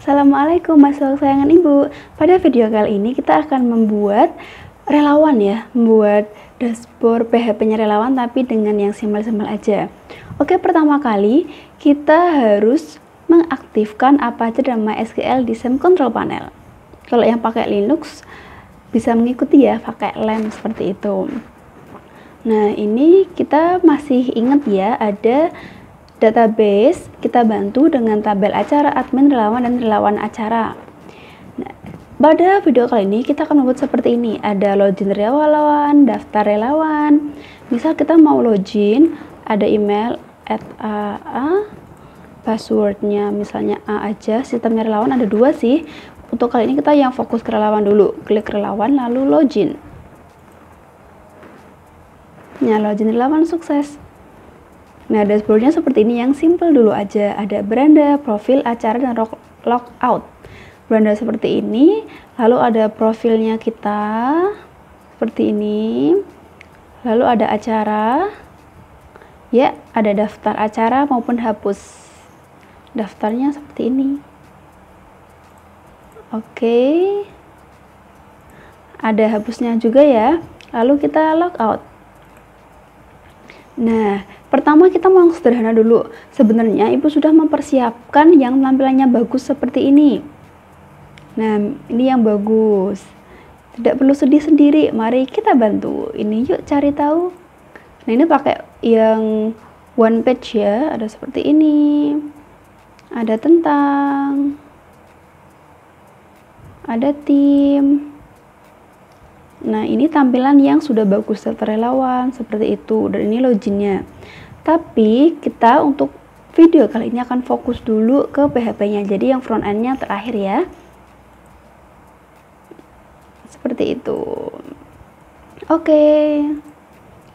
Assalamualaikum mahasiswa kesayangan Ibu. Pada video kali ini kita akan membuat relawan ya, membuat dashboard PHP-nya relawan tapi dengan yang simpel-simpel aja. Oke, pertama kali kita harus mengaktifkan Apache dan MySQL di SAM Control Panel. Kalau yang pakai Linux bisa mengikuti ya, pakai lem seperti itu. Nah, ini kita masih ingat ya, ada database, kita bantu dengan tabel acara, admin, relawan, dan relawan acara. Nah, pada video kali ini kita akan membuat seperti ini. Ada login relawan, daftar relawan. Misal kita mau login, ada email @aa, passwordnya misalnya A aja. Sistemnya relawan ada dua sih. Untuk kali ini kita yang fokus ke relawan dulu. Klik relawan lalu login. Nah, login relawan sukses. Nah, dashboardnya seperti ini, yang simple dulu aja. Ada beranda, profil, acara, dan logout. Beranda seperti ini, lalu ada profilnya kita seperti ini, lalu ada acara, ya, ada daftar acara maupun hapus. Daftarnya seperti ini. Oke, ada hapusnya juga ya. Lalu kita logout. Nah, pertama kita mau sederhana dulu. Sebenarnya Ibu sudah mempersiapkan yang tampilannya bagus seperti ini. Nah, ini yang bagus. Tidak perlu sedih sendiri, mari kita bantu. Ini yuk cari tahu. Nah, ini pakai yang one page ya, ada seperti ini. Ada tentang, ada tim. Nah, ini tampilan yang sudah bagus daftar relawan seperti itu, dan ini loginnya. Tapi kita untuk video kali ini akan fokus dulu ke PHP-nya, jadi yang front end-nya terakhir ya. Seperti itu. Oke,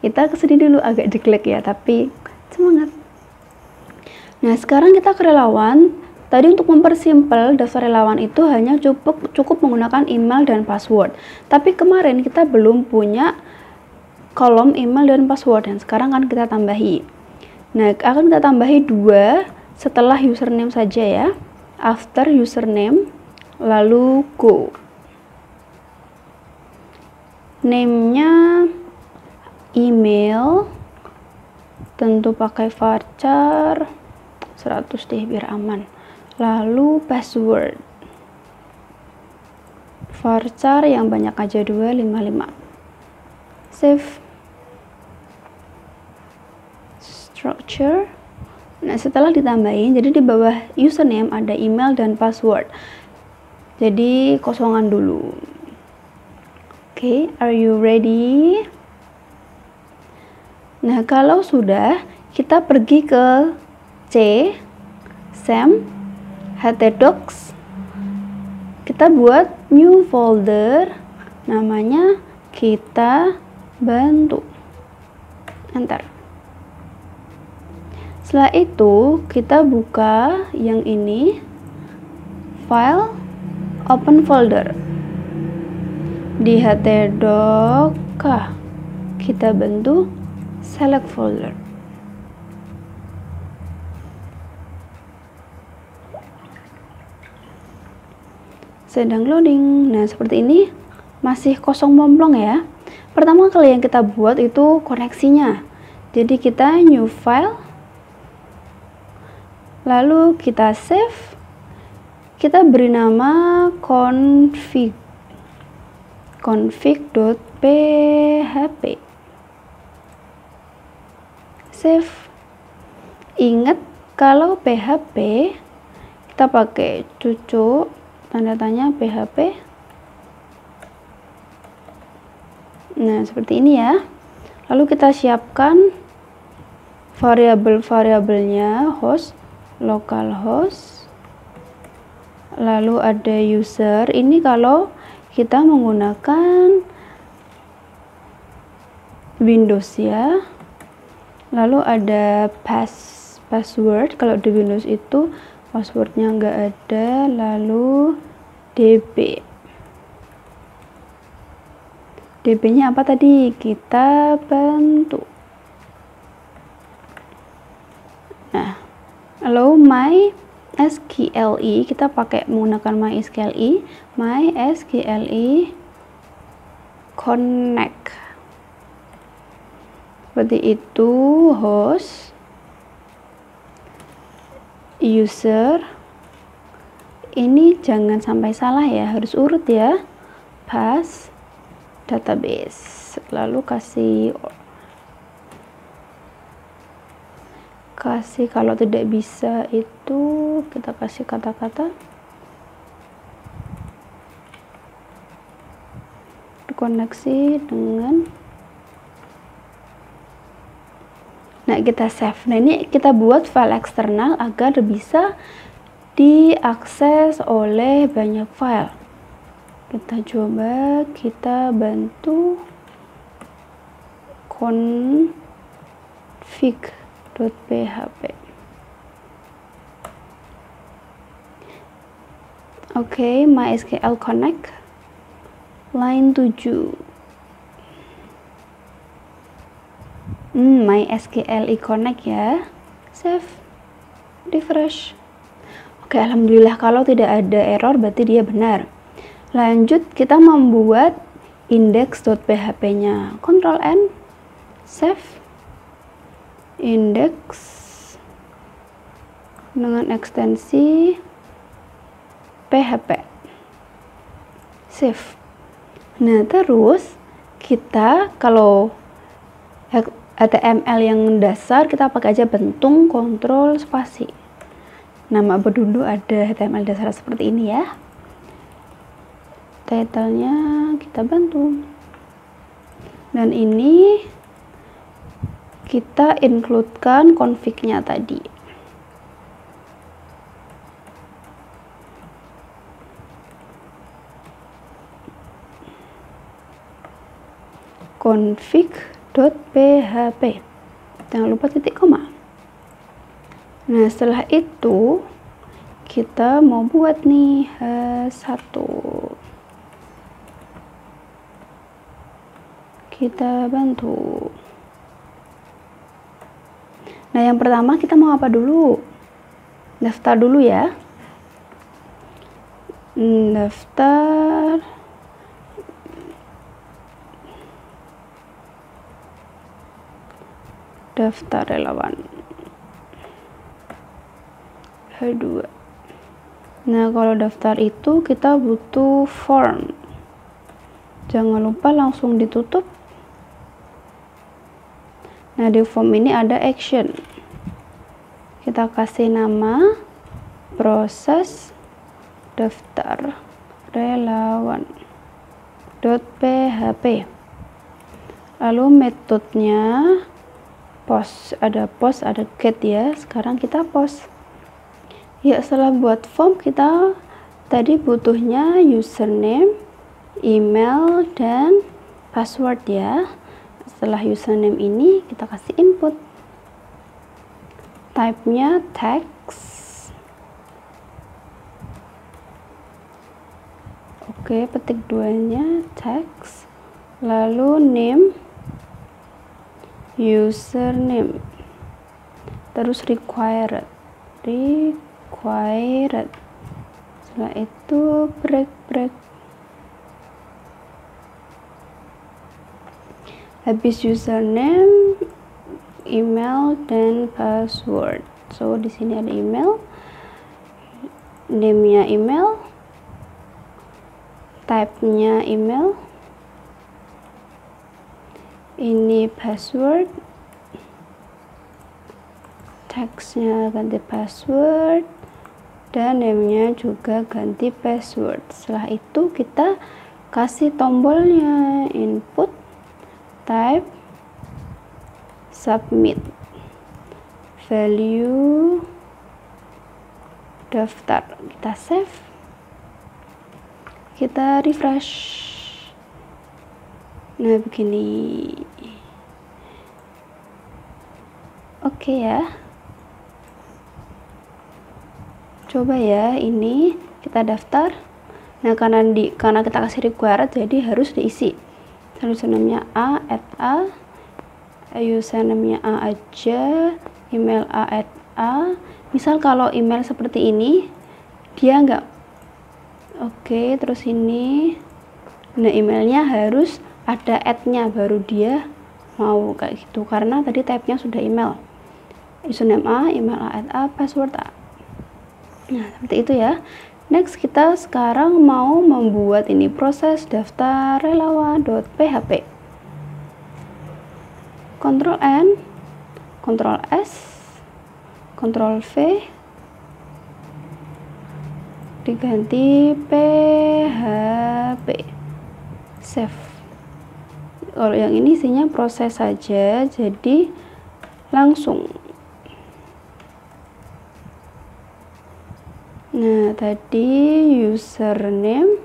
kita kesini dulu, agak jelek ya, tapi semangat. Nah, sekarang kita ke relawan. Tadi untuk mempersimpel daftar relawan itu hanya cukup menggunakan email dan password. Tapi kemarin kita belum punya kolom email dan password, dan sekarang kan kita tambahi. Nah, akan kita tambahi dua setelah username saja ya. After username, lalu go. Name-nya email, tentu pakai varchar 100 deh biar aman. Lalu password varchar yang banyak aja 255. Save. Structure. Nah, setelah ditambahin, jadi di bawah username ada email dan password, jadi kosongan dulu. Oke, are you ready? Nah, kalau sudah, kita pergi ke C, SAM, htdocs, kita buat new folder, namanya kita bantu, enter. Setelah itu kita buka yang ini, file, open folder. Di htdoc kita bantu select folder. Sedang loading. Nah, seperti ini, masih kosong momplong ya. Pertama kali yang kita buat itu koneksinya. Jadi kita new file, lalu kita save, kita beri nama config.php. Save. Ingat kalau PHP kita pakai cucuk tanda tanya PHP. Nah, seperti ini ya. Lalu kita siapkan variabel-variabelnya, host, localhost, lalu ada user. Ini kalau kita menggunakan Windows ya. Lalu ada password, kalau di Windows itu passwordnya nggak ada. Lalu DB-nya apa tadi? Kita bantu. Nah, lalu my MySQLi, kita pakai menggunakan MySQLi connect. Seperti itu, host, user. Ini jangan sampai salah ya, harus urut ya. Pass database, lalu kasih kalau tidak bisa itu kita kasih kata-kata koneksi dengan. Nah, kita save. Nah, ini kita buat file eksternal agar bisa diakses oleh banyak file. Kita coba, kita bantu config.php. Oke, MySQL connect line 7. MySQLi connect ya. Save, refresh. Oke, alhamdulillah, kalau tidak ada error berarti dia benar. Lanjut, kita membuat index.php-nya. Ctrl N, save, index dengan ekstensi PHP, save. Nah, terus kita kalau HTML yang dasar kita pakai aja bentung Ctrl spasi. Nama dulu ada HTML dasar seperti ini ya. Title-nya kita bantu. Dan ini kita include-kan config-nya tadi. config.php. Jangan lupa titik koma. Nah, setelah itu kita mau buat nih H1. Kita bantu. Nah, yang pertama kita mau apa dulu? Daftar dulu ya. Daftar relawan. H2. Nah, kalau daftar itu kita butuh form. Jangan lupa langsung ditutup. Nah, di form ini ada action. Kita kasih nama proses daftar relawan .php. Lalu metodenya post, ada get ya. Sekarang kita post. Ya, setelah buat form kita tadi butuhnya username, email, dan password ya. Setelah username ini kita kasih input. Type-nya text. Oke, petik duanya text. Lalu name, username, terus required. Setelah itu break. Habis username, email, dan password. So di sini ada email, name-nya email, type-nya email, ini password, text-nya ganti password, dan name-nya juga ganti password. Setelah itu kita kasih tombolnya input, type, submit, value, daftar. Kita save, kita refresh. Nah, begini. Oke ya. Coba ya, ini kita daftar. Nah, karena kita kasih required jadi harus diisi. Username-nya A, username-nya A aja, email A A. Misal kalau email seperti ini dia nggak oke, terus ini, nah emailnya harus ada add-nya baru dia mau kayak gitu, karena tadi type-nya sudah email. Username A, email A, add A, password A. Nah, seperti itu ya. Next, kita sekarang mau membuat ini proses daftar relawan.php. Ctrl N, Ctrl S, Ctrl V, diganti PHP, save. Kalau yang ini isinya proses saja, jadi langsung. Nah, tadi username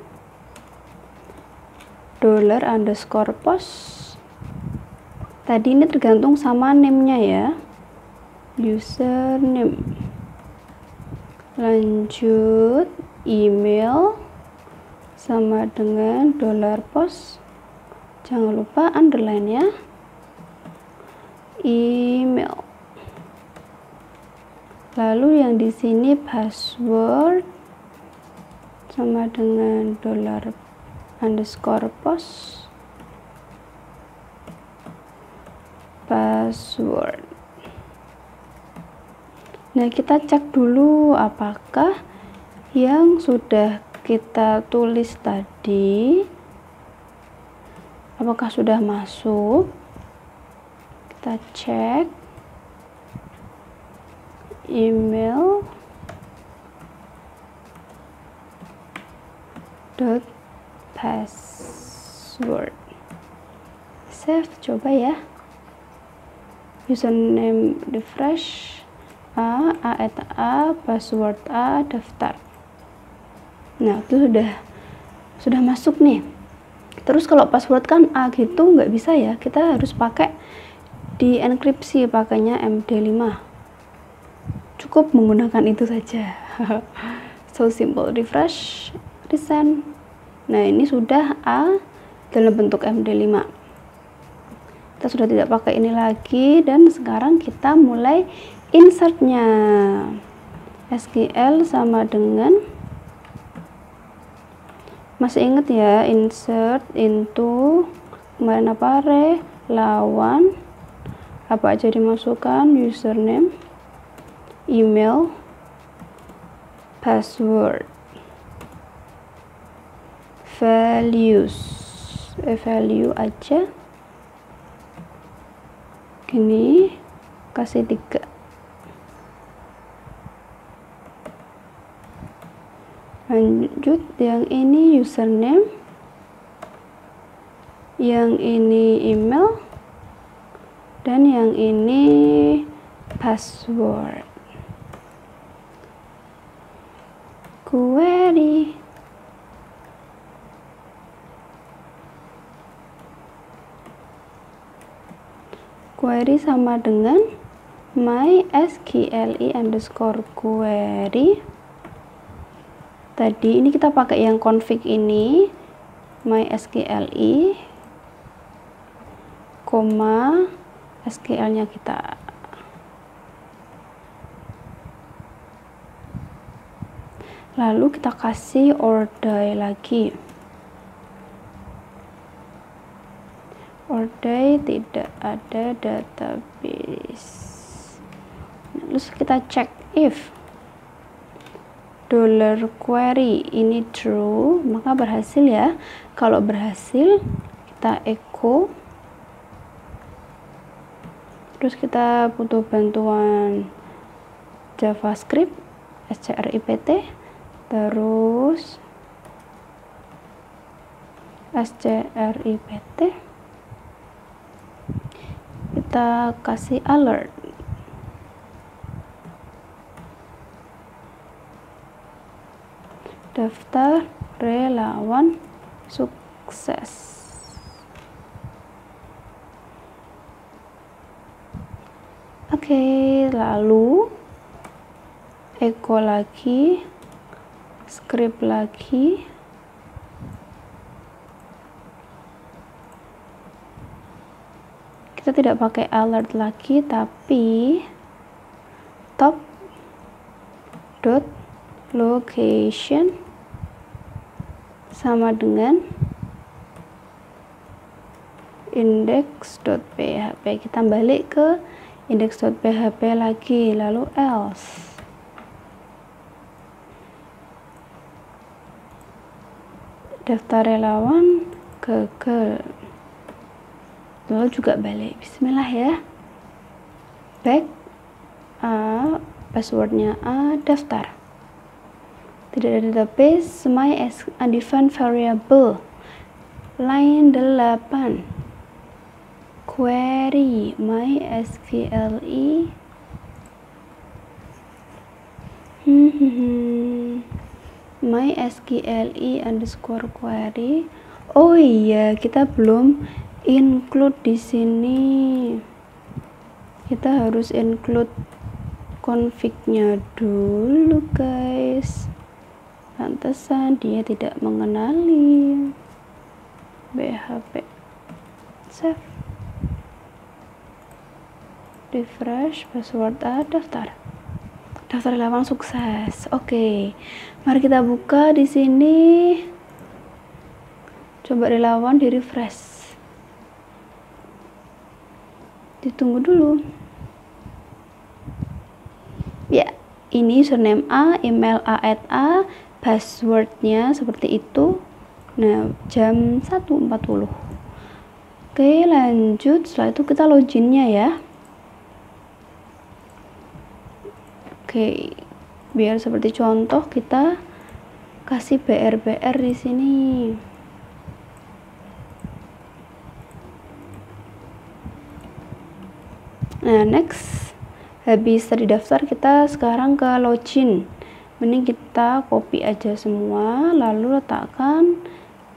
$_post. Tadi ini tergantung sama name-nya ya. Username. Lanjut email sama dengan $post. Jangan lupa underline ya. Email. Lalu yang di sini password sama dengan $_post. Password. Nah, kita cek dulu apakah yang sudah kita tulis tadi apakah sudah masuk. Kita cek email .password. Save, coba ya. Username refresh A, password A, daftar. Nah, itu sudah masuk nih. Terus kalau password kan A gitu nggak bisa ya, kita harus pakai di enkripsi, pakainya MD5. Cukup menggunakan itu saja. So simple. Refresh, resend. Nah, ini sudah A dalam bentuk MD5. Kita sudah tidak pakai ini lagi, dan sekarang kita mulai insertnya. SQL sama dengan, masih ingat ya, insert into, kemarin apa, relawan, apa aja dimasukkan, username, email, password, values, value aja gini, kasih 3. Lanjut yang ini username, yang ini email, dan yang ini password. Query. Query sama dengan mysqli_query. Tadi ini kita pakai yang config ini, mysqli, SQL-nya kita. Lalu kita kasih orday lagi. Orday tidak ada database. Terus kita cek if $query ini true, maka berhasil ya. Kalau berhasil, kita echo. Terus kita butuh bantuan JavaScript, script, terus script, kita kasih alert. Daftar relawan sukses. Oke, lalu echo lagi, script lagi. Kita tidak pakai alert lagi, tapi top dot location sama dengan index.php. Kita balik ke index.php lagi, lalu else. Daftar relawan gagal. Lalu juga balik. Bismillah ya. Back passwordnya daftar. Tidak ada database. My undefined variable. Line 8. Query MySQL MySQL underscore query. Oh iya, kita belum include di sini. Kita harus include config-nya dulu, guys. Pantesan dia tidak mengenali PHP. Save. Refresh password daftar. Daftar relawan sukses. Oke. Mari kita buka di sini. Coba relawan di refresh. Ditunggu dulu. Ya, ini username A, email A@A, passwordnya seperti itu. Nah, jam 1.40. Oke, lanjut. Setelah itu kita loginnya ya. Oke, biar seperti contoh kita kasih BR di sini. Nah, next, habis tadi daftar, kita sekarang ke login. Mending kita copy aja semua, lalu letakkan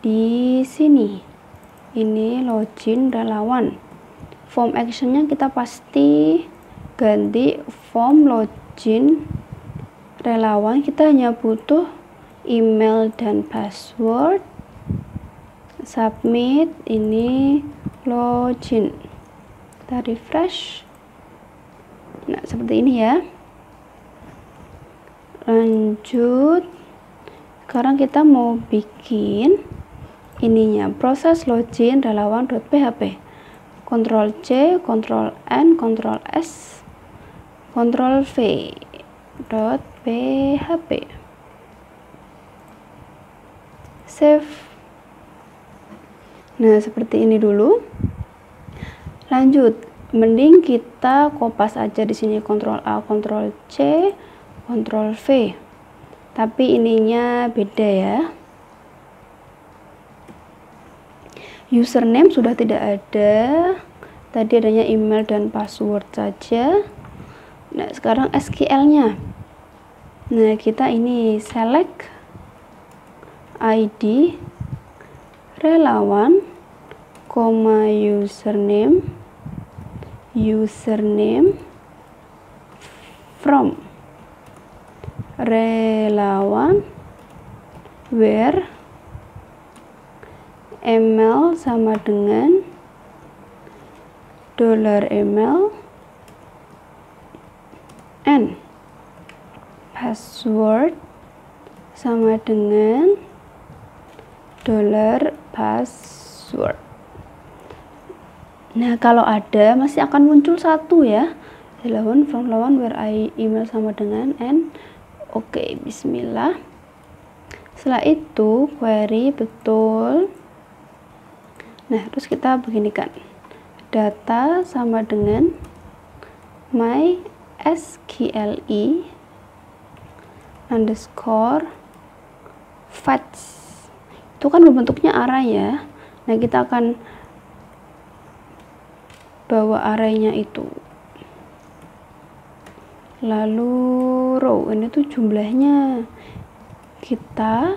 di sini. Ini login relawan. Form actionnya kita pasti ganti form login relawan. Kita hanya butuh email dan password. Submit, ini login. Kita refresh. Nah, seperti ini ya. Lanjut. Sekarang kita mau bikin ininya, proses login relawan.php. Ctrl C, Ctrl N, Ctrl S, Ctrl V .php. Save. Nah, seperti ini dulu. Lanjut, mending kita kopas aja di sini, Ctrl A, Ctrl C, Ctrl V. Tapi ininya beda ya. Username sudah tidak ada. Tadi adanya email dan password saja. Nah, sekarang SQL-nya. Nah, kita ini select ID relawan, username from relawan where email sama dengan $email and password sama dengan $password. Nah, kalau ada masih akan muncul satu ya, relawan from relawan where email sama dengan and. Oke, bismillah. Setelah itu query betul. Nah, terus kita beginikan, data sama dengan MySQL underscore fetch. Itu kan bentuknya array ya. Nah, kita akan bawa arraynya itu. Lalu row, ini tuh jumlahnya. Kita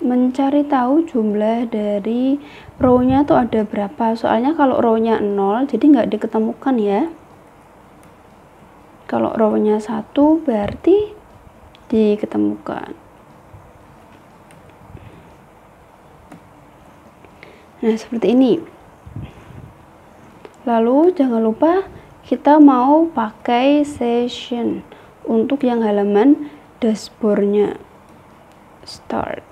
mencari tahu jumlah dari row-nya tuh ada berapa. Soalnya kalau row-nya 0, jadi nggak diketemukan ya. Kalau row-nya 1 berarti diketemukan. Nah, seperti ini. Lalu jangan lupa kita mau pakai session untuk yang halaman dashboardnya. Start.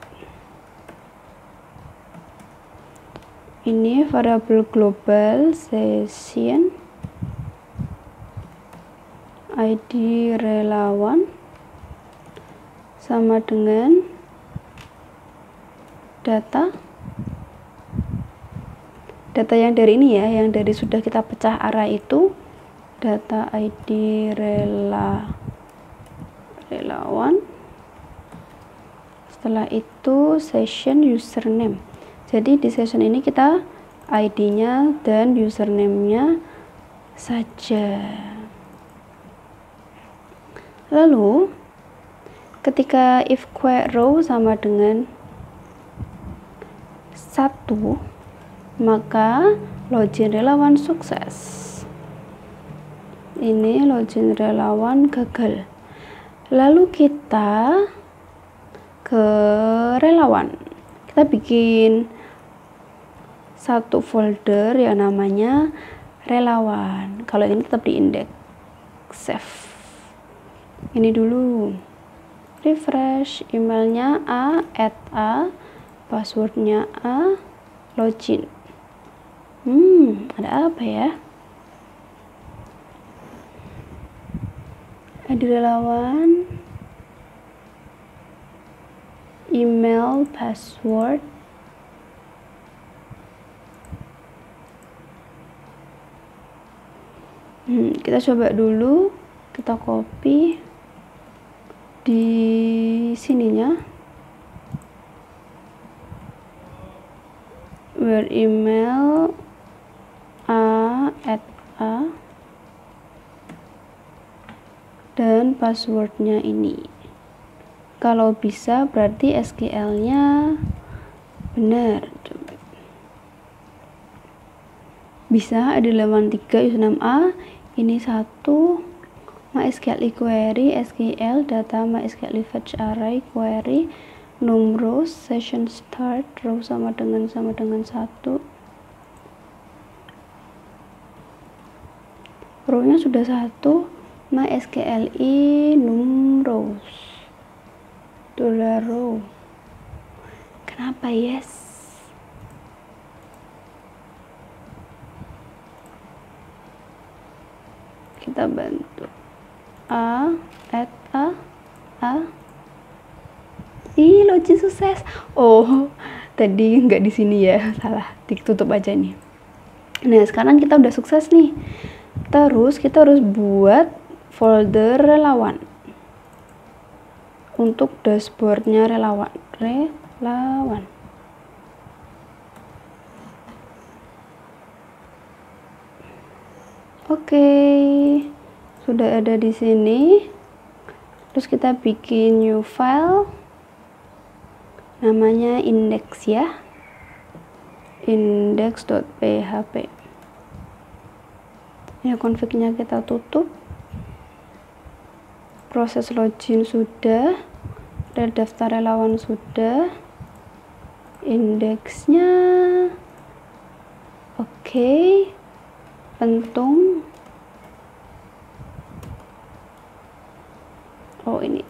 Ini variabel global session ID relawan sama dengan data yang dari ini ya, yang dari sudah kita pecah array itu data ID relawan. Setelah itu session username. Jadi di session ini kita ID-nya dan username-nya saja. Lalu ketika if query row sama dengan 1, maka login relawan sukses. Ini login relawan gagal. Lalu kita ke relawan. Kita bikin satu folder yang namanya relawan. Kalau ini tetap di indeks. Save. Ini dulu. Refresh. Emailnya A, @A, passwordnya A, login. Ada apa ya? Ada relawan, email, password, kita coba dulu, kita copy di sininya, where email A, @A, dan passwordnya ini. Kalau bisa berarti SQL-nya benar. Coba. Bisa ada lawan 3 username A, ini 1 MySQL query, SQL data MySQL fetch array query num rows session start row sama dengan 1. Row-nya sudah 1, MySQL num rows $row. Kenapa yes? Kita bantu A, login sukses. Oh, tadi nggak di sini ya, salah, ditutup aja nih. Nah, sekarang kita udah sukses nih. Terus kita harus buat folder relawan untuk dashboardnya relawan. Oke, sudah ada di sini. Terus kita bikin new file, namanya index ya, index.php. Ya, config-nya kita tutup. Proses login sudah, dan daftar relawan sudah, indeksnya oke. Pentung, oh ini,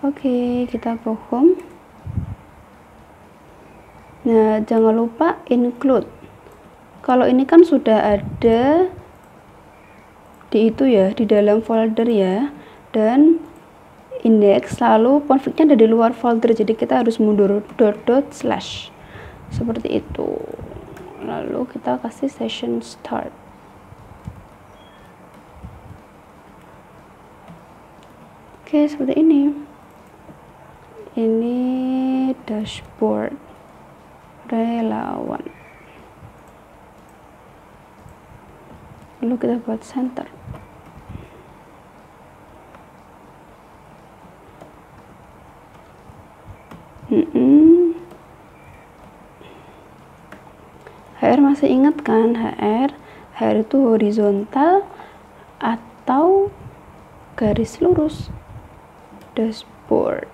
oke, kita go home. Nah, jangan lupa include. Kalau ini kan sudah ada di itu ya, di dalam folder ya, dan index, lalu config-nya ada di luar folder, jadi kita harus mundur // seperti itu. Lalu kita kasih session start. Oke, seperti ini. Ini dashboard relawan. Lalu kita buat center. HR masih ingat kan? HR itu horizontal atau garis lurus. Dashboard,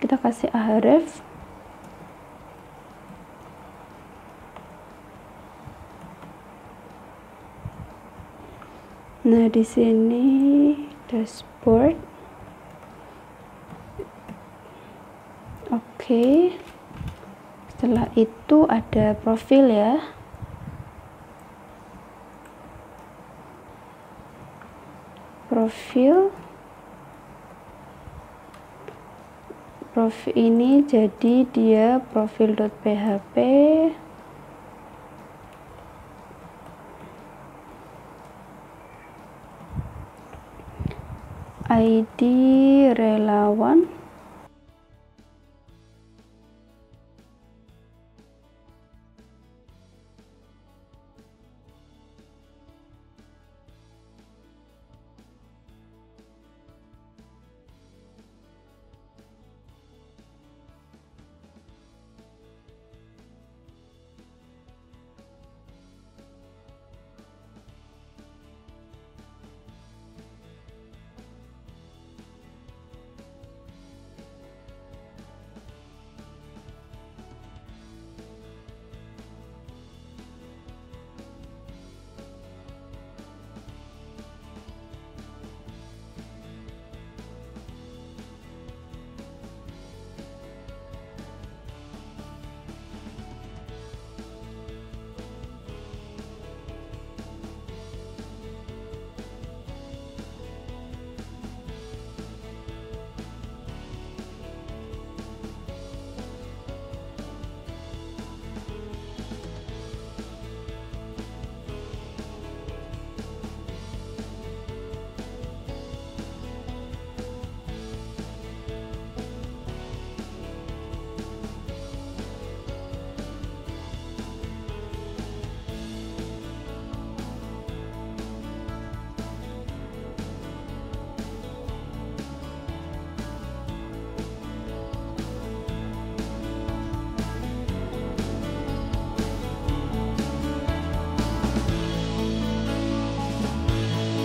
kita kasih ahref. Nah, di sini dashboard. Oke. Setelah itu ada profil ya. Profil ini jadi dia profil.php. ID relawan.